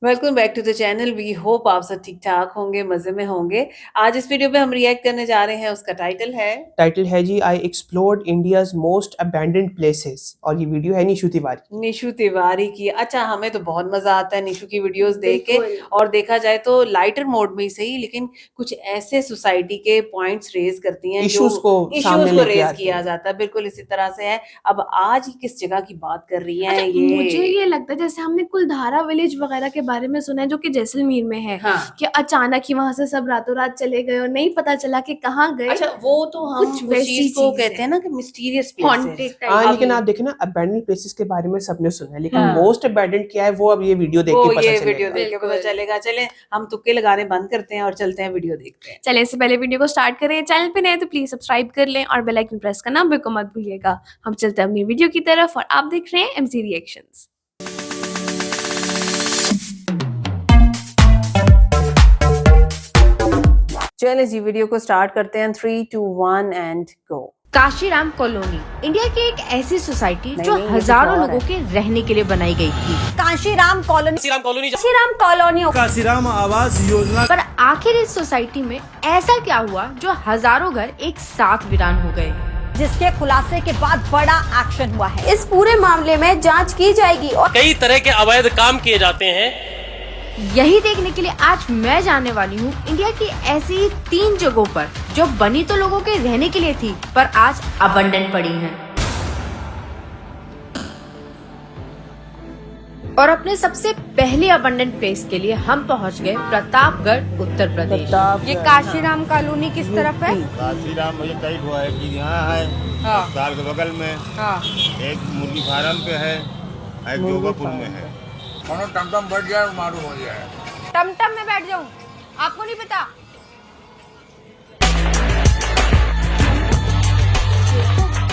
Welcome back to the channel. We hope आप सब ठीक ठाक होंगे, मजे में होंगे। आज इस वीडियो पे हम रिएक्ट करने जा रहे हैं, उसका टाइटल है जी I explored India's most abandoned places और ये वीडियो है निशु तिवारी की। निशु तिवारी की। अच्छा, हमें तो बहुत मजा आता है निशु की वीडियोस देख के। बिल्कुल। और देखा जाए तो लाइटर मोड में ही सही, लेकिन कुछ ऐसे सोसाइटी के पॉइंट्स रेज करती हैं जो इश्यूज को इश्यूज सामने को लेके रेज आते किया हैं। जाता है। बिल्कुल इसी तरह से है। अब आज किस जगह की बात कर रही अच्छा, हैं मुझे ये? ये लगता है जैसे हमने कुलधारा विलेज वगैरह के बारे में सुना है जो कि जैसलमेर में है, हाँ। कि अचानक ही वहां से सब रातों रात चले गए और नहीं पता चला कि कहाँ गए। अच्छा, वो तो हम कुछ उस वैसी चीज को चीज कहते है, हैं ना कि मिस्टीरियस प्लेसेस। हॉन्टेड हाँ, टाइप। लेकिन आप देखें ना अबैंडन्ड प्लेसेस के बारे में सबने सुना है, लेकिन हाँ। मोस्ट अबैंडन्ड क्या है वो अब ये वीडियो देख वो के पता ये वीडियो चलेगा। देख के पता बिल्कुल। चलेगा। चले हम तुक्के लगाने बंद करते हैं और चलते हैं वीडियो देखते हैं। चले इससे पहले वीडियो को स्टार्ट करें, चैनल पे नए तो प्लीज सब्सक्राइब कर लें और बेल आइकन प्रेस करना बिल्कुल मत भूलिएगा। हम चलते हैं अपनी वीडियो की तरफ और आप देख रहे हैं एमसी रिएक्शंस। चलिए जी, वीडियो को स्टार्ट करते हैं। 3, 2, 1 and go. Kashiram colony India की एक ऐसी सोसाइटी जो नहीं, ये हजारों कुछ और लोगों के रहने के लिए बनाई गई थी। काशीराम कॉलोनी काशीराम आवास योजना। पर आखिर इस सोसाइटी में ऐसा क्या हुआ जो हजारों घर एक साथ वीरान हो गए? जिसके खुलासे के बाद बड़ा एक्शन हुआ है। इस पूरे मामले में जांच की जाएगी और कई तरह के अवैध काम किए जाते हैं। यही देखने के लिए आज मैं जाने वाली हूँ इंडिया की ऐसी 3 जगहों पर जो बनी तो लोगों के रहने के लिए थी पर आज अबंडन पड़ी हैं। और अपने सबसे पहले अबंडन प्लेस के लिए हम पहुँच गए प्रतापगढ़, उत्तर प्रदेश। ये काशीराम कॉलोनी किस तरफ है? काशीराम मुझे कई हुआ है कि यहाँ है अस्पताल के बगल में, एक मुर्गी फार्म पे है, एक जोगापुर में है। टमटम बढ़ जाए मालूम हो जाए। टमटम में बैठ जाऊं, आपको नहीं पता?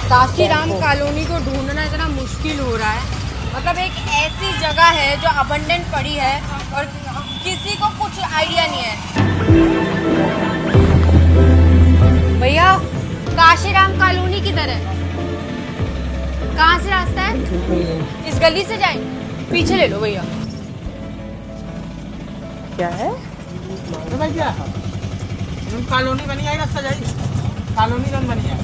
काशीराम कॉलोनी को ढूंढना इतना मुश्किल हो रहा है। मतलब एक ऐसी जगह है जो अबंडन पड़ी है और किसी को कुछ आइडिया नहीं है। भैया, काशीराम कॉलोनी किधर है? कहाँ से रास्ता है? इस गली से जाएं? पीछे ले लो भैया। क्या है? कॉलोनी बनी है, रास्ता जाए कॉलोनी रन बनी है।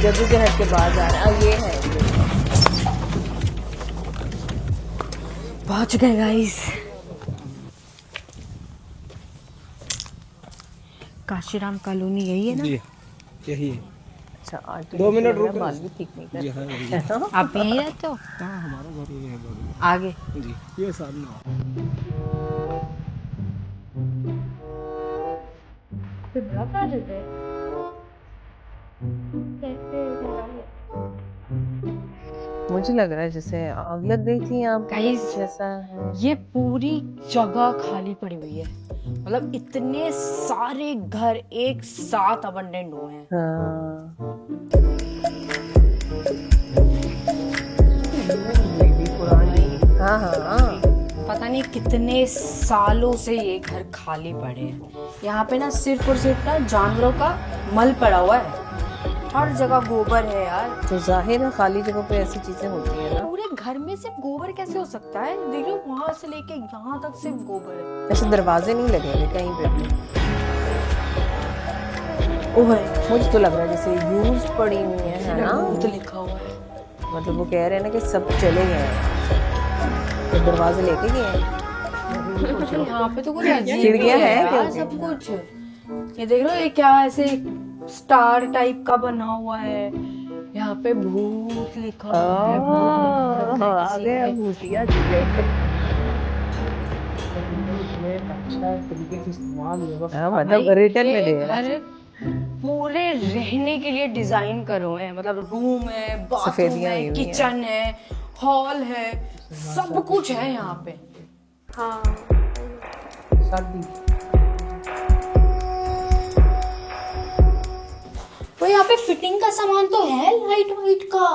जद्दोजहद के बाद आ रहा है। ये है, पहुंच गए गाइस। काशीराम कॉलोनी यही है ना? जी यही है। अच्छा, 2 मिनट रुको। बाल भी ठीक नहीं कर। जी हाँ यही है। आप यहीं रहते हो? हाँ, हमारा घर यही है बगल आगे में। जी ये सामने। मुझे लग रहा है जैसे आग लग गई थी यहाँ पे, Guys, जैसा है। ये पूरी जगह खाली पड़ी हुई है। मतलब इतने सारे घर एक साथ अबंडेंट हुए हैं। हाँ हाँ हाँ। पता नहीं कितने सालों से ये घर खाली पड़े हैं। यहाँ पे ना सिर्फ और सिर्फ ना जानवरों का मल पड़ा हुआ है। हर जगह गोबर है यार। तो जाहिर है खाली जगह पे ऐसी चीजें होती है ना। पूरे घर में सिर्फ गोबर कैसे हो सकता है? देख लो वहां से लेके यहाँ तक सिर्फ गोबर है। ऐसे दरवाजे नहीं लगे हुए कहीं पे भी। ओह, मुझे तो लग रहा है जैसे यूज पड़ी हुई है ना। तो लिखा हुआ है। मतलब वो कह रहे हैं ना कि सब चले गए हैं, तो दरवाजे लेके गए हैं। यहाँ पे तो कुछ अजीब खिड़कियाँ ही है हैं यार, क्योंकि। सब कुछ। ये देख लो, ये क्या ऐसे स्टार टाइप का बना हुआ है। यहाँ पे भूत लिखा हुआ है। आ गए भूतिया मतलब रिटर्न में दे रहा है। घर पूरे रहने के लिए डिजाइन करो है। मतलब रूम है, बाथरूम सफेदियाँ है, हुई हैं। किचन है, हॉल है, सब कुछ है यहाँ पे। हाँ, तो यहाँ पे फिटिंग का सामान तो है, लाइट वाइट का,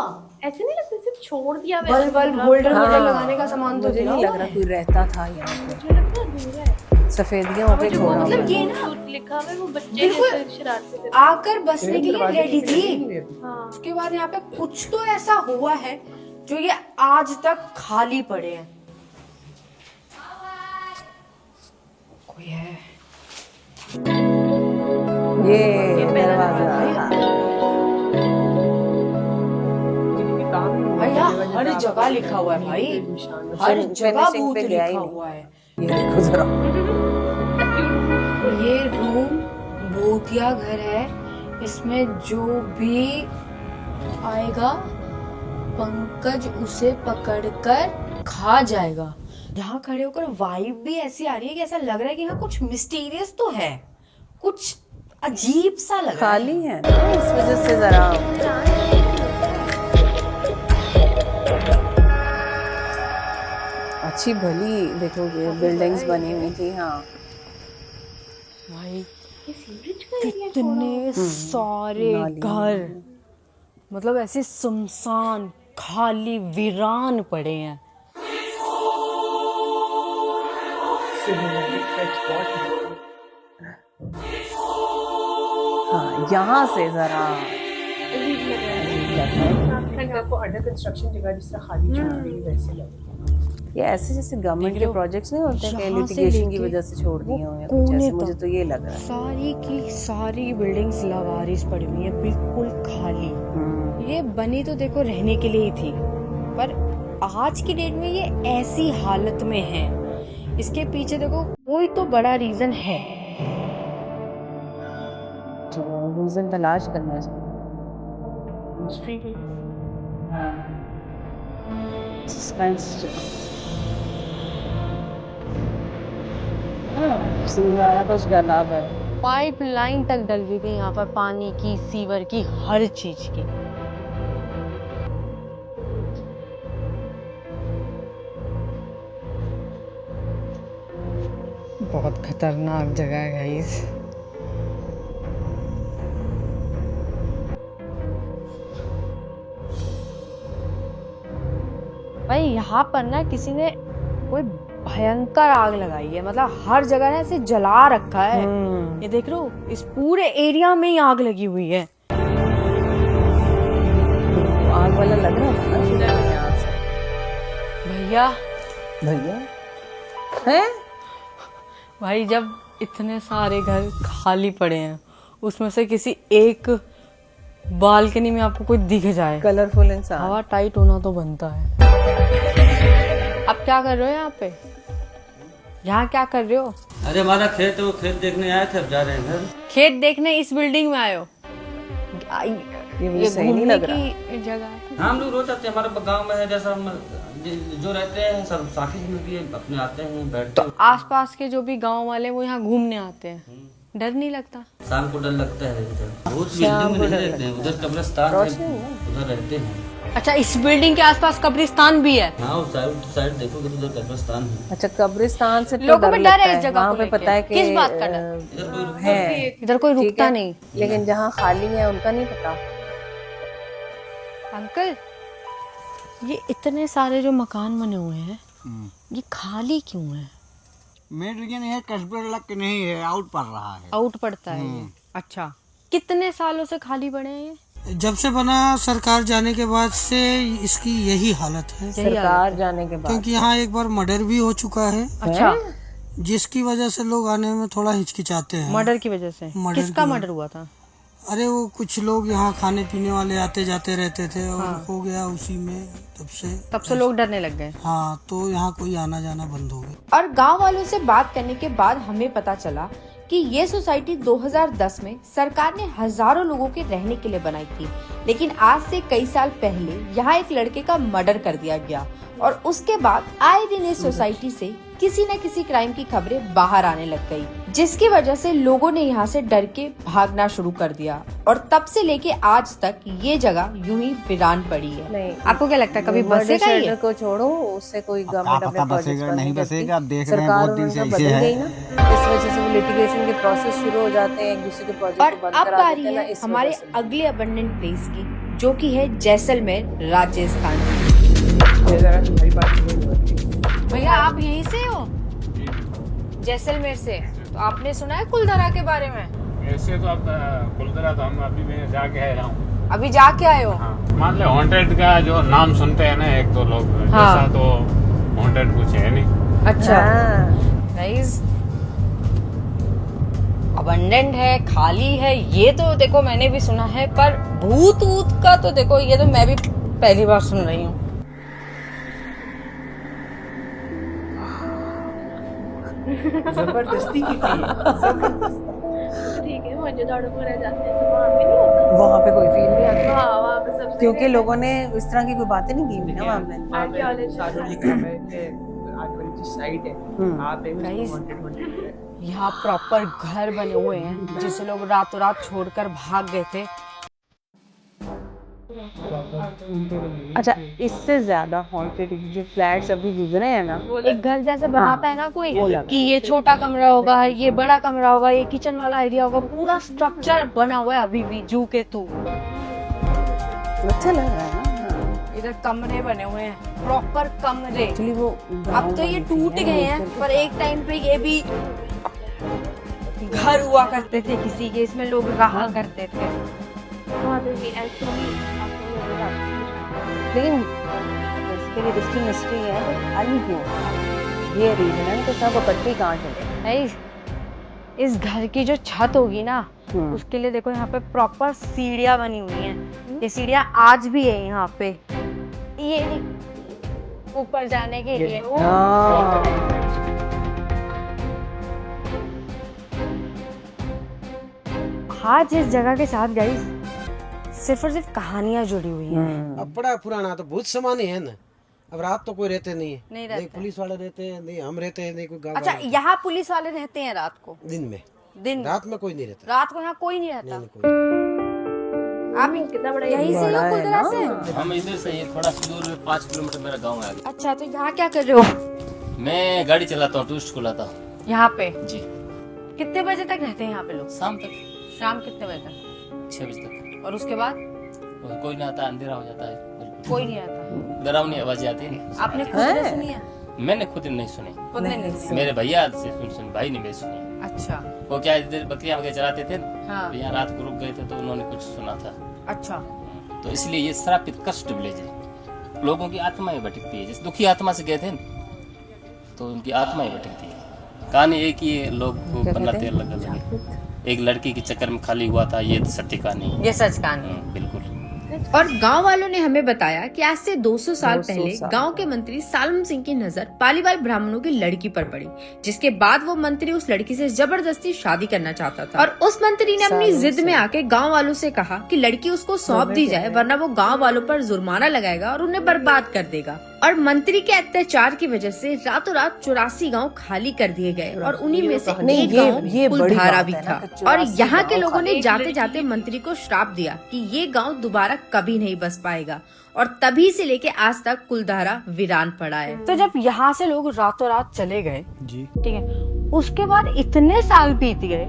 ऐसे नहीं लगता सिर्फ छोड़ दिया बल्ब बल्ब होल्डर वोल्डर लगाने का सामान तो मुझे दिया नहीं हुआ लग रहा है। कोई रहता था यहाँ पे। मुझे लगता है दूर है। सफेदियों पे छोड़ा हुआ मतलब है। ये ना लिखा हुआ है वो बच्चे बिल्कुल जैसे शरारतें करते आकर बसने के लिए रेडी थी। हैं। हाँ उसके बाद यहाँ पे कुछ तो ऐसा हुआ है जो ये आज तक खाली पड़े हैं। कोई है? ये दरवाजा भैया हर जगह लिखा हुआ है भाई, हर जगह फिनिशिंग भूत पे गया लिखा ही नहीं। हुआ है। ये देखो जरा, ये रूम भूतिया घर है, इसमें जो भी आएगा पंकज उसे पकड़कर खा जाएगा। यहाँ खड़े होकर वाइब भी ऐसी आ रही है कि ऐसा लग रहा है कि यहाँ कुछ मिस्टीरियस तो है, कुछ अजीब सा लग रहा है। खाली है ना, इस वजह से जरा अच्छी भली देखोगे बिल्डिंग्स बनी हुई थी। हाँ भाई कितने सारे घर, मतलब ऐसे सुनसान खाली वीरान पड़े हैं। हाँ, यहाँ से जरा अजीब लग रहा है। आपको अंडर कंस्ट्रक्शन जगह जिस तरह खाली छोड़ रही है वैसे लग ये ऐसे जैसे गवर्नमेंट के प्रोजेक्ट्स नहीं होते हैं कि जहाँ से लिटिगेशन की लेके वजह से छोड़ दिए हुए हैं वो कुछ ऐसे, कोने मुझे तक। तो ये लग रहा है। सारी की सारी बिल्डिंग्स लवारिस पड़ी हुई है, बिल्कुल खाली। ये बनी तो देखो रहने के लिए ही थी, पर आज की डेट में ये ऐसी हालत में है, इसके पीछे देखो कोई तो बड़ा रीजन है। तो रीजन तलाश करना चाहिए। कुछ गलाब है। पाइप लाइन तक डल गई थी यहाँ पर, पानी की, सीवर की, हर चीज की। बहुत खतरनाक जगह है गाइस। भाई यहाँ पर ना किसी ने कोई भयंकर आग लगाई है, मतलब हर जगह ना ऐसे जला रखा है। ये देख रहे हो, इस पूरे एरिया में ही आग लगी हुई है। आग वाला लग रहा था ना सुबह यहाँ से। भैया भैया हैं? भाई जब इतने सारे घर खाली पड़े हैं, उसमें से किसी एक बालकनी में आपको कोई दिख जाए, कलरफुल इंसान। हवा टाइट होना तो बनता है। अब क्या कर रहे हो यहाँ पे? यहाँ क्या कर रहे हो? अरे हमारा खेत है, वो खेत देखने आए थे, अब जा रहे हैं घर। खेत देखने इस बिल्डिंग में आए हो? ये मुझे सही नहीं लग रहा। की जगह है। हाँ, हम लोग रोज आते हैं, हमारे गांव में है जैसा हम जो रहते हैं सब साथी मिलती है, अपने आते हैं बैठते हैं। आसपास के जो भी गांव वाले वो यहाँ घूमने आते हैं, डर नहीं लगता? शाम को डर लगता है इधर, बहुत बिल्डिंग में नहीं रहते हैं, उधर कब्रिस्तान है, उधर रहते हैं। अच्छा, इस बिल्डिंग के आसपास कब्रिस्तान भी है? हाँ, उस साइड देखोगे तो उधर कब्रिस्तान है। अच्छा, कब्रिस्तान से तो लोगों में डर है इस जगह वहाँ को पे लेके। पता है कि किस बात का डर? इधर कोई है, इधर कोई ठीक रुकता है, नहीं। लेकिन जहाँ खाली है उनका नहीं पता। अंकल, ये इतने सारे जो मकान बने हुए हैं, ये खाली क्यों है? मेन रीजन है कस्बे लग नहीं है, आउट पड़ रहा है। आउट पड़ता है ये? अच्छा, कितने सालों से खाली पड़े हैं ये? जब से बना सरकार जाने के बाद से इसकी यही हालत है, सरकार जाने के बाद, क्योंकि यहाँ एक बार मर्डर भी हो चुका है। अच्छा, जिसकी वजह से लोग आने में थोड़ा हिचकिचाते हैं। मर्डर की वजह से? मर्डर किसका की मर्डर हुआ था? अरे वो कुछ लोग यहाँ खाने पीने वाले आते जाते रहते थे और हो गया उसी में, तब से लोग डरने लग गए। हाँ, तो यहाँ कोई आना जाना बंद हो गया। और गांव वालों से बात करने के बाद हमें पता चला कि ये सोसाइटी 2010 में सरकार ने हजारों लोगों के रहने के लिए बनाई थी, लेकिन आज से कई साल पहले यहाँ एक लड़के का मर्डर कर दिया गया और उसके बाद आए दिन इस सोसाइटी से किसी न किसी क्राइम की खबरें बाहर आने लग गई, जिसकी वजह से लोगों ने यहाँ से डर के भागना शुरू कर दिया और तब से लेके आज तक ये जगह यूं ही वीरान पड़ी है। नहीं, आपको क्या लगता है कभी बसेगा ये? को छोड़ो, उससे कोई गवर्नमेंट अपने प्रोजेक्ट्स बसेगा बंद नहीं करती। बसेगा, आप देख रहे हैं सरकार बहुत दिन से उनका ऐसे बदल है। गई ना, इस वजह से वो लिटिगेशन के प्रोसेस शुरू हो जाते हैं, एक दूसरे के प्रोजेक्ट और को बंद अब करा बारी देते हैं ना, है इस हमारे वजह से। अगले अबंडेंट प्लेस की, जो कि है जैसलमेर, राजस्थान। ये जरा तुम्हारी बात नहीं होती। भैया आप यहीं से हो? जैसलमेर से। तो आपने सुना है कुलधरा के बारे में? ऐसे तो अब कुलधरा तो हम अभी मैं जाके आया हूँ। अभी जाके आए हो? हाँ, मान ले हॉन्टेड का जो नाम सुनते हैं ना एक तो लोग, हाँ। ऐसा तो हॉन्टेड कुछ है नहीं। अच्छा। गाइस अबंडेंट है, खाली है, ये तो देखो मैंने भी सुना है, पर भूत ऊत का तो देखो ये तो मैं भी पहली बार सुन रही हूँ। जबरदस्ती की थी ठीक है, मोहनजोदड़ो में रह जाते हैं तो वहाँ पे नहीं होता। वहाँ पे कोई फील नहीं आता हाँ, वहाँ पे सब क्योंकि लोगों ने इस तरह की कोई बातें नहीं की हुई ना वहाँ पे। आर्कियोलॉजी साइट है। आप यहाँ प्रॉपर घर बने हुए हैं जिसे लोग रातों रात छोड़कर भाग गए थे। अच्छा, इससे ज्यादा हॉन्टेड जो फ्लैट्स अभी गुजरे हैं ना, एक घर जैसे बनाता है ना कोई कि ये छोटा कमरा होगा, ये बड़ा कमरा होगा, ये किचन वाला एरिया होगा, पूरा स्ट्रक्चर बना हुआ है अभी भी जू के तू। अच्छा लग रहा है ना। इधर कमरे बने हुए हैं, प्रॉपर कमरे। एक्चुअली वो अब तो ये टूट गए हैं, पर एक टाइम पे ये भी घर हुआ करते थे किसी के, इसमें लोग रहा करते थे। लेकिन इसके लिए इसकी मिस्ट्री है तो खाली क्यों? ये रीजन है तो सब इकट्ठे कहाँ चले। इस घर की जो छत होगी ना, उसके लिए देखो यहाँ पे प्रॉपर सीढ़ियाँ बनी हुई हैं। ये सीढ़ियाँ आज भी है यहाँ पे, ये ऊपर जाने के लिए। आज इस जगह के साथ गाइस सिर्फ और सिर्फ कहानियां जुड़ी हुई हैं। अब बड़ा पुराना तो भूत समान ही है ना। अब रात तो कोई रहते नहीं है, नहीं पुलिस वाले रहते हैं, नहीं हम रहते हैं, नहीं कोई गाँव। अच्छा, यहाँ पुलिस वाले रहते हैं रात को? दिन में, रात में कोई नहीं रहता। रात को यहाँ कोई नहीं रहता। आप कितना बड़ा यही से हो कुलधरा से? हम इधर से थोड़ा दूर में 5 किलोमीटर मेरा गाँव है। अच्छा, तो यहाँ क्या कर रहे हो? मैं गाड़ी चलाता हूँ, टूरिस्ट को लाता हूँ यहाँ पे। जी। कितने बजे तक रहते हैं यहाँ पे लोग? शाम तक। शाम कितने बजे तक? 6 बजे तक। और उसके बाद कोई ना आता, अंधेरा हो जाता है। कोई नहीं आता। डरावनी आवाजें आती है। आपने खुद ने सुनी है? मैंने खुद नहीं सुनी। खुद ने नहीं सुनी। मेरे भैया से सुनी, भाई ने भी सुनी। अच्छा। वो क्या इधर बकरियां वगैरह चलाते थे, हाँ। यहाँ रात को रुक गए थे तो उन्होंने कुछ सुना था। अच्छा। तो इसलिए ये श्रापित कष्ट विलेज है, लोगों की आत्माएं भटकती है। जैसे दुखी आत्मा से गए थे तो उनकी आत्माएं भटकती है। कहानी एक ही है, लोग को बनाते अलग अलग। एक लड़की के चक्कर में खाली हुआ था, ये सत्य कहानी, ये सच कहानी। बिल्कुल। और गांव वालों ने हमें बताया कि आज से 200 साल पहले गांव के मंत्री सालम सिंह की नजर पालीवाल ब्राह्मणों की लड़की पर पड़ी, जिसके बाद वो मंत्री उस लड़की से जबरदस्ती शादी करना चाहता था। और उस मंत्री ने अपनी जिद में आके गांव वालों से कहा कि लड़की उसको सौंप दी जाए, वरना वो गांव वालों पर जुर्माना लगाएगा और उन्हें बर्बाद कर देगा। और मंत्री के अत्याचार की वजह से रातों रात 84 गांव खाली कर दिए गए और उन्हीं में से एक गांव कुलधारा भी था। और यहाँ के लोगों ने जाते जाते मंत्री को श्राप दिया कि ये गांव दोबारा कभी नहीं बस पाएगा। और तभी से लेके आज तक कुलधारा वीरान पड़ा है। तो जब यहाँ से लोग रातों रात चले गए, जी ठीक है, उसके बाद इतने साल बीत गए,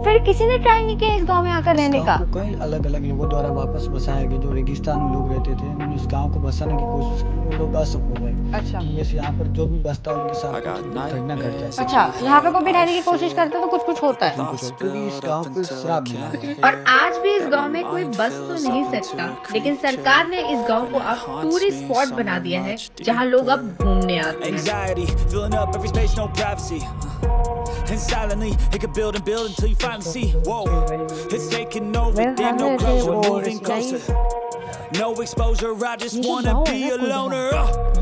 फिर किसी ने ट्राई नहीं किया इस गांव में आकर रहने का? कई अलग अलग लोगों द्वारा वापस बसाया गया। जो रेगिस्तान में लोग रहते थे, उन्होंने उस गांव को बसाने की कोशिश की, वो लोग असफल हुए। अच्छा। वैसे यहाँ पर जो भी बसता है उनके साथ घटना घट जाए। अच्छा, यहाँ पे कोई भी रहने की कोशिश करते तो कुछ कुछ होता है। क्योंकि इस गांव को श्राप मिला है। और आज भी इस गांव में कोई बस तो नहीं सकता, लेकिन सरकार ने इस गांव को अब टूरिस्ट स्पॉट बना दिया है, जहां लोग अब घूमने आते हैं। And silently, it could build and build until you finally see, whoa, it's taking over, damn, no closure, moving closer. No exposure, I just wanna be a loner.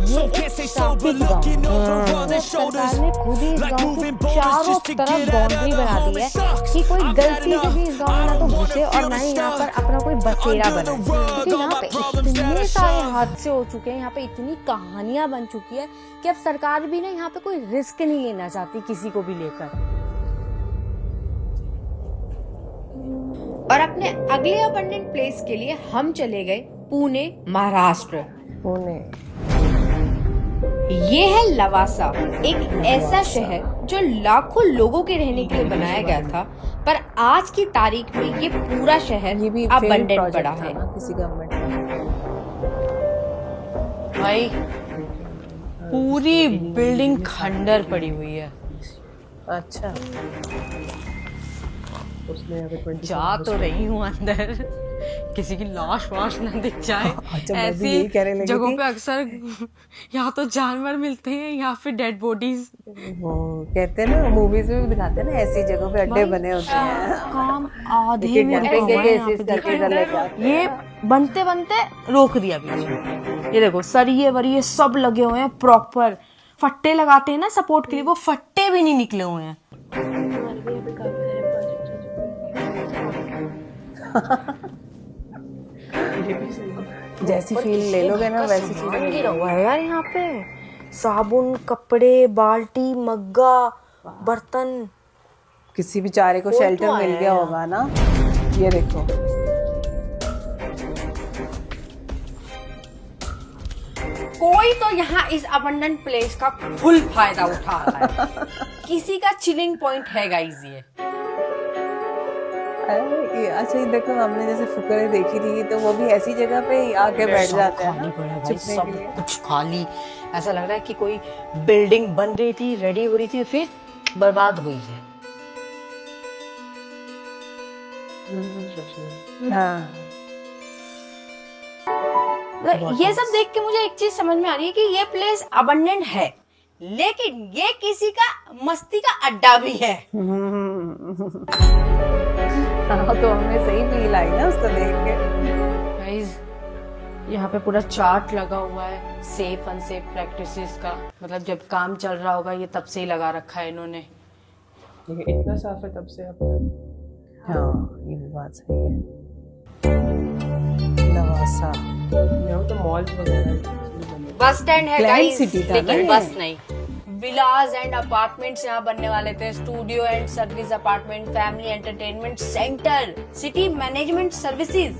So can't stay sober, looking over all their shoulders. Like moving boulders just to get out of the home. It sucks, कि कोई I've गलती had से भी इस गाँव में ना तो घुसे और ना ही यहाँ पर अपना कोई बसेरा बनाए। क्योंकि यहाँ पे इतने सारे हादसे हो चुके हैं, यहाँ पे इतनी कहानियां बन चुकी है कि अब सरकार भी ना यहाँ पे कोई रिस्क नहीं लेना चाहती किसी को भी लेकर। और अपने अगले अबंडेंट प्लेस के लिए हम चले गए पुणे, महाराष्ट्र। पुणे ये है लवासा, एक ऐसा शहर जो लाखों लोगों के रहने के लिए बनाया गया था, पर आज की तारीख में ये पूरा शहर ये भी अबंडेंट पड़ा है। किसी गवर्नमेंट का। भाई पूरी बिल्डिंग खंडर पड़ी हुई है, अच्छा, उसमें अगर 24 जा तो रही हूँ अंदर, किसी की लाश वाश ना दिख जाए। अच्छा, मैं भी यही कहने लगी जगहों थी। पे अक्सर यहाँ तो जानवर मिलते हैं या फिर डेड बॉडीज। वो कहते हैं ना, मूवीज में भी दिखाते हैं ना, ऐसी जगहों पे अड्डे बने होते हैं। काम आधे में किडनैपिंग रुका के हुआ है यहाँ केसेस पे, करके इधर लेके आते हैं। ये बनते बनते रोक दिया बीच में। ये देखो सरिये वरिये सब लगे हुए हैं प्रॉपर, फट्टे लगाते हैं ना सपोर्ट के लिए, वो फट्टे भी नहीं निकले हुए हैं। जैसी फील ले लोगे ना वैसी चीजें गिरा हुआ है यार यहाँ पे, साबुन, कपड़े, बाल्टी, मग्गा, बर्तन। किसी बेचारे को कोई शेल्टर तो मिल आया गया है। होगा ना। ये देखो, कोई तो यहाँ इस अबंडेंट प्लेस का फुल फायदा उठा रहा है। किसी का चिलिंग पॉइंट है गाइस ये। अच्छा, ये देखो, हमने जैसे फुकरे देखी थी तो वो भी ऐसी जगह पे ही आके बैठ जाते हैं ना, छुपने के सब लिए। कुछ खाली, ऐसा लग रहा है कि कोई बिल्डिंग बन रही थी, रेडी हो रही थी, फिर बर्बाद हुई है। हाँ, ये सब देख के मुझे एक चीज समझ में आ रही है कि ये प्लेस अबंडेंट है, लेकिन ये किसी का मस्ती का अड्डा भी है। हाँ, तो हमें सही फील आई ना उसको देख के। गाइस, यहाँ पे पूरा चार्ट लगा हुआ है सेफ अनसेफ प्रैक्टिसेस का, मतलब जब काम चल रहा होगा ये तब से ही लगा रखा है इन्होंने। लेकिन इतना साफ है तब से अब तक। हाँ, ये भी बात सही है। लवासा, यहाँ तो मॉल्स वगैरह बस स्टैंड है Planned गाइस, city था लेकिन ना बस नहीं। विलास एंड अपार्टमेंट्स यहाँ बनने वाले थे, studio and service apartment, family entertainment centre, city management services,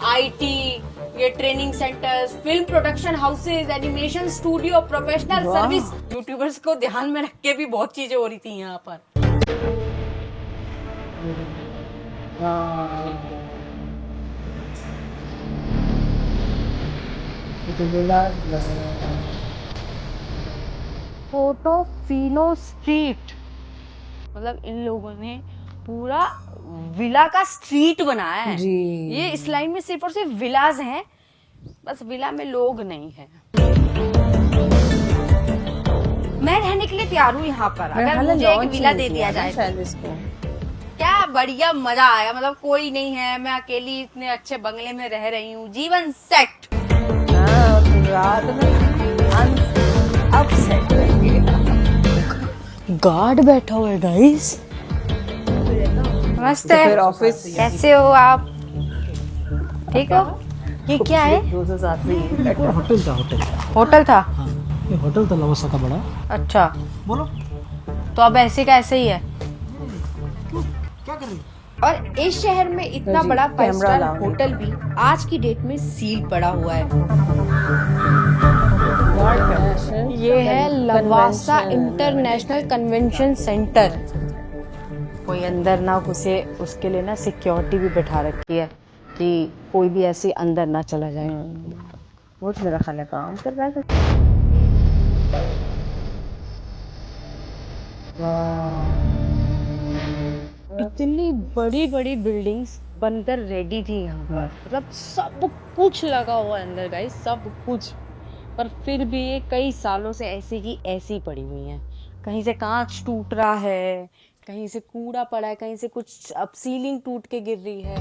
IT, ये training centres, film production houses, animation studio, professional वाह। सर्विस। यूट्यूबर्स को ध्यान में रख के भी बहुत चीजें हो रही थी यहाँ पर। फोटोफिनो स्ट्रीट, मतलब इन लोगों ने पूरा विला का स्ट्रीट बनाया है जी। ये इस लाइन में सिर्फ और सिर्फ विलाज हैं, बस विला में लोग नहीं है। मैं रहने के लिए तैयार हूँ यहाँ पर, अगर मुझे एक विला दे दिया जाए शायद इसको। क्या बढ़िया मजा आएगा। मतलब कोई नहीं है, मैं अकेली इतने अच्छे बंगले में रह रही हूँ, जीवन सेट। हाँ, तो रात में अपसेट रहेंगे। गार्ड बैठा हुआ है गाइस। नमस्ते, फिर ऑफिस कैसे हो आप? ठीक हो? ये क्या है? दूसरे साथ में होटल था, होटल था? ये होटल था लवासा का बड़ा। अच्छा, बोलो तो अब ऐसे का ऐसे ही है। क्या कर रही? और इस शहर में इतना जी, बड़ा 5 कैमरा स्टार लाओ। होटल भी आज की डेट में सील पड़ा हुआ है। ये है लवासा इंटरनेशनल कन्वेंशन सेंटर। कोई अंदर ना घुसे उसके लिए ना सिक्योरिटी भी बैठा रखी है कि कोई भी ऐसे अंदर ना चला जाए। वो तो मेरा खाना काम कर रहा था। इतनी बड़ी बड़ी बिल्डिंग्स बनकर रेडी थी यहाँ पर, मतलब सब कुछ लगा हुआ है अंदर गाइस, सब कुछ। पर फिर भी ये कई सालों से ऐसी की ऐसी पड़ी हुई हैं। कहीं से कांच टूट रहा है, कहीं से कूड़ा पड़ा है, कहीं से कुछ अब सीलिंग टूट के गिर रही है।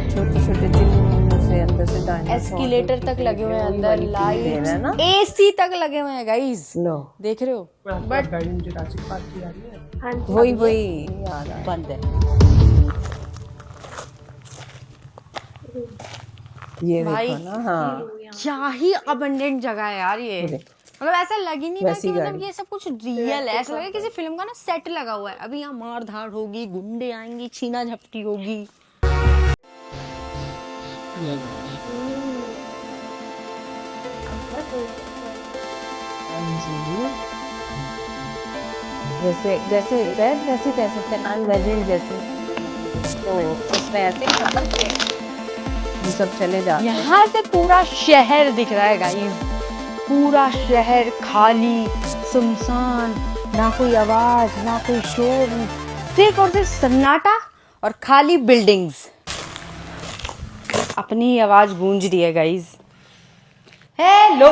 छोटे छोटे जिन से अंदर से डायनासोर एस्केलेटर तक लगे हुए हैं अंदर, लाइट, एसी तक लगे हुए हैं गाइस, लो देख रहे हो? बट गाड़ी जुरासिक पार्क की आ रही है। वही याद आया। बंद है। ये भाई, देखो ना। हाँ, क्या ही अबंडेंट जगह है यार ये। मतलब ऐसा लग ही नहीं रहा कि मतलब ये सब कुछ रियल है, ऐसा लगा किसी फिल्म का ना सेट लगा हुआ है। अभी यहाँ मार धाड़ होगी, गुंडे आएंगी, छीना झपटी होगी। जैसे जैसे वैसे जैसे अनवेजेंट जैसे, तो उसमें ऐसे खबर से हम सब चले जाते हैं। यहाँ से पूरा शहर दिख रहा है गाइस, पूरा शहर खाली सुनसान, ना कोई आवाज, ना कोई शोर, सिर्फ और सिर्फ सन्नाटा और खाली बिल्डिंग्स। अपनी ही आवाज गूंज रही है गाइस। हेलो।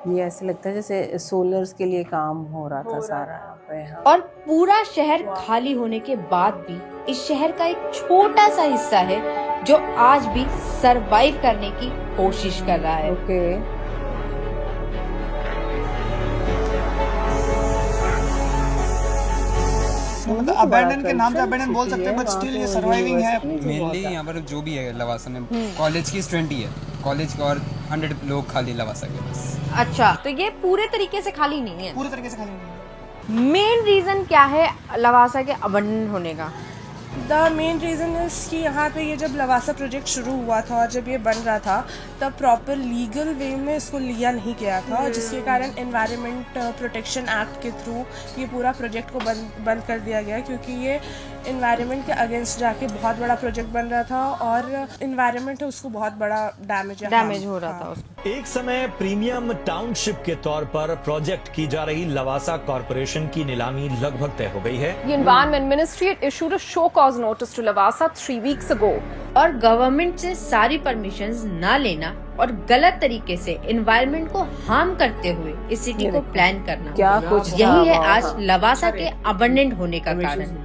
ये ऐसे लगता है जैसे सोलर्स के लिए काम हो रहा था सारा यहाँ पे। हाँ। और पूरा शहर खाली होने के बाद भी इस शहर का एक छोटा सा हिस्सा है जो आज भी सरवाइव करने की कोशिश कर रहा है। ओके। मतलब अबैंडन के नाम से अबैंडन बोल सकते हैं, बट स्टिल ये सर्वाइविंग है। मेनली यहाँ पर जो भी है लवासा में कॉलेज की स्टूडेंट ही है, कॉलेज के और 100 लोग खाली लवासा के बस। अच्छा, तो ये पूरे तरीके से खाली नहीं है। पूरे तरीके से खाली नहीं है। मेन रीजन क्या है लवासा के अबंडन होने का? द मेन रीज़न इज़ कि यहाँ पे ये जब लवासा प्रोजेक्ट शुरू हुआ था और जब ये बन रहा था तब प्रॉपर लीगल वे में इसको लिया नहीं गया था, जिसके कारण एनवायरनमेंट प्रोटेक्शन एक्ट के थ्रू ये पूरा प्रोजेक्ट को बंद कर दिया गया, क्योंकि ये एनवायरनमेंट के अगेंस्ट जाके बहुत बड़ा प्रोजेक्ट बन रहा था और एनवायरनमेंट है उसको बहुत बड़ा डैमेज हो रहा था उसको। एक समय प्रीमियम टाउनशिप के तौर पर प्रोजेक्ट की जा रही लवासा कॉर्पोरेशन की नीलामी लगभग तय हो गई है। The Environment Ministry had issued a show cause notice to Lavasa 3 weeks ago. और गवर्नमेंट से सारी परमिशंस ना लेना और गलत तरीके से एनवायरनमेंट को हार्म करते हुए इस सिटी को प्लान करना, क्या कुछ यही है आज लवासा के अबंडेंट होने का कारण।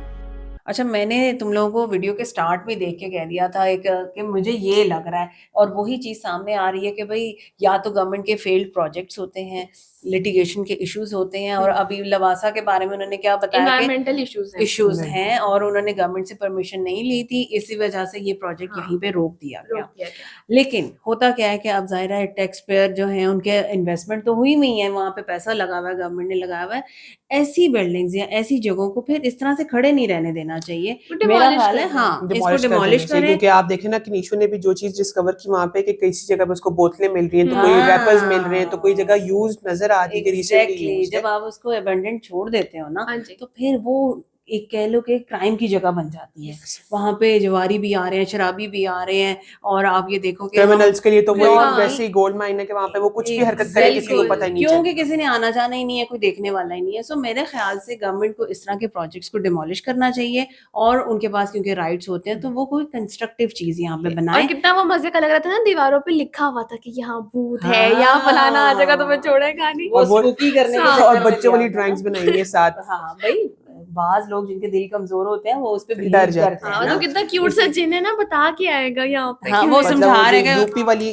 अच्छा, मैंने तुम लोगों को वीडियो के स्टार्ट में देख के कह दिया था एक कि मुझे ये लग रहा है, और वही चीज सामने आ रही है कि भाई या तो गवर्नमेंट के फेल्ड प्रोजेक्ट्स होते हैं, लिटिगेशन के इश्यूज होते हैं, और अभी लवासा के बारे में उन्होंने क्या बताया, एनवायरमेंटल इश्यूज हैं और उन्होंने गवर्नमेंट से परमिशन नहीं ली थी, इसी वजह से ये प्रोजेक्ट यहीं पे रोक दिया गया। लेकिन होता क्या है कि अब जाहिर है टैक्स पेयर जो है उनके इन्वेस्टमेंट तो हुई हुई है, वहां पे पैसा लगा हुआ है, गवर्नमेंट ने लगाया हुआ है। ऐसी बिल्डिंग्स या ऐसी जगहों को फिर इस तरह से खड़े नहीं रहने देना चाहिए, मेरा ख्याल है। हाँ, इसको डिमोलिश करें, क्योंकि आप देखें ना कि निशु ने भी जो चीज डिस्कवर की वहाँ पे कि किसी जगह पे उसको बोतलें मिल रही हैं, तो कोई रैपर्स मिल रहे हैं, तो कोई जगह यूज नजर आ रही है। Exactly. जब आप उसको अबंडेंट छोड़ देते हो ना, तो फिर वो एक कह लो कि क्राइम की जगह बन जाती है। वहाँ पे जवारी भी आ रहे हैं, शराबी भी आ रहे हैं, और आप ये देखो कि क्रिमिनल्स के लिए तो वो एक वैसे ही गोल्ड माइन है कि वहाँ पे वो कुछ भी हरकत करे किसी को पता ही नहीं, क्योंकि किसी ने आना जाना ही नहीं है, कोई देखने वाला ही नहीं है। सो मेरे ख्याल से गवर्नमेंट को इस तरह के प्रोजेक्ट्स को डिमोलिश करना चाहिए, और उनके पास क्योंकि राइट्स होते हैं तो वो कोई कंस्ट्रक्टिव चीज यहाँ पे बनाए। और कितना वो मजे का लग रहा था ना, दीवारों पे लिखा हुआ था कि यहाँ भूत है, यहाँ फलाना जगह तुम्हें छोड़ेगा नहीं, और स्पूकी करने और बच्चों वाली ड्राइंग्स बनाई है साथ। हाँ भाई, बाज लोग जिनके दिल कमजोर होते हैं वो उस पे डर जाते हैं। तो कितना क्यूट सा जिन है ना, बता के आएगा यहाँ पे। हाँ, वो समझा रहे हैं यूपी वाली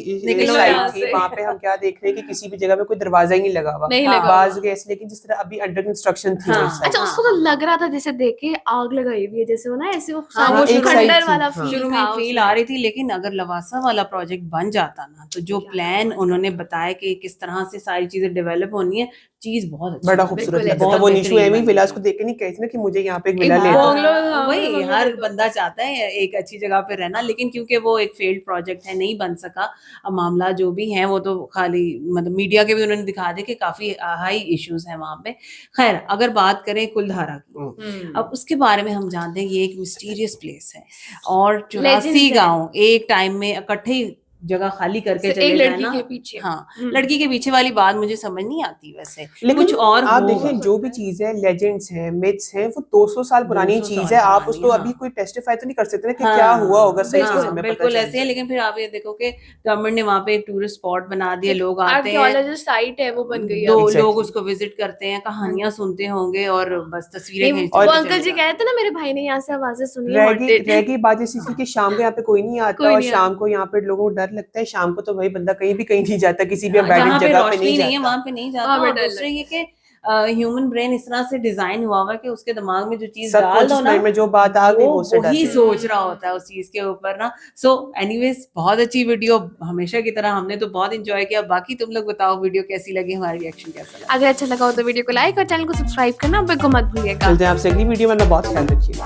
साइड थी, वहाँ पे हम क्या देख रहे हैं कि किसी भी जगह पे कोई दरवाजा ही नहीं लगा हुआ, बाज गैस, लेकिन जिस तरह अभी अंडर कंस्ट्रक्शन थी। अच्छा, उसको तो लग रहा था जैसे देख के आग लगाई हुई है, जैसे वो ना ऐसे वो खंडर वाला शुरू में फील आ रही थी। लेकिन अगर लवासा वाला प्रोजेक्ट बन जाता ना, तो जो प्लान उन्होंने बताया कि किस तरह से सारी चीजें डेवलप होनी है, चीज बहुत अच्छी, बड़ा खूबसूरत लगता था। वो निशु एमी विलास को देख के नहीं कहती ना कि मुझे यहाँ पे एक विला लेना, वही हर बंदा चाहता है एक अच्छी जगह पे रहना, लेकिन क्योंकि वो एक फेल्ड प्रोजेक्ट है, नहीं बन सका। अब मामला जो भी है वो तो खाली मतलब मीडिया के भी उन्होंने दिखा दे कि काफी हाई इश्यूज हैं वहां पे। खैर, अगर बात करें कुलधारा की, अब उसके बारे में हम जानते हैं ये एक मिस्टीरियस प्लेस है, और 84 गाँव एक टाइम में इकट्ठे जगह खाली करके चले एक जाना। लड़की के पीछे, हाँ, लड़की के पीछे वाली बात मुझे समझ नहीं आती वैसे, लेकिन कुछ और आप देखें जो भी चीज है, लेजेंड्स हैं, मिथ्स हैं, वो 200 साल पुरानी चीज है। आप उसको अभी कोई टेस्टिफाई तो नहीं कर सकते ना कि क्या हुआ होगा, सही चीज हमें बिल्कुल ऐसे है। लेकिन फिर आप ये देखो कि गवर्नमेंट ने वहाँ पे एक टूरिस्ट स्पॉट बना दिया, लोग आते हैं, साइट है वो बन गई, लोग उसको विजिट करते हैं, कहानियां सुनते होंगे और बस तस्वीरें खींचते हैं। वो अंकल जी कह रहे थे ना, मेरे भाई ने यहाँ से आवाजें सुनी, रह गई बात इसी की शाम को यहाँ पे कोई नहीं आता, और शाम को यहाँ पे लोगों को डर लगता है। शाम को तो भाई बंदा कहीं नहीं जाता, किसी भी अबैंडन जगह पे नहीं जाता, वहाँ पे नहीं जाता। और दूसरे ये कि ह्यूमन ब्रेन इस तरह से डिजाइन हुआ हुआ है कि उसके दिमाग में जो चीज डाल दो ना, में जो बात आ गई वो वही सोच रहा होता है उस चीज के ऊपर ना। सो एनीवेज, बहुत अच्छी वीडियो, हमेशा की तरह हमने तो बहुत एंजॉय किया। बाकी तुम लोग बताओ वीडियो कैसी लगी, हमारा रिएक्शन कैसा लगा। अगर अच्छा लगा हो तो वीडियो को लाइक और चैनल को सब्सक्राइब करना बिल्कुल मत भूलिएगा। चलते हैं आपसे अगली वीडियो में, बहुत ख्याल रखिएगा।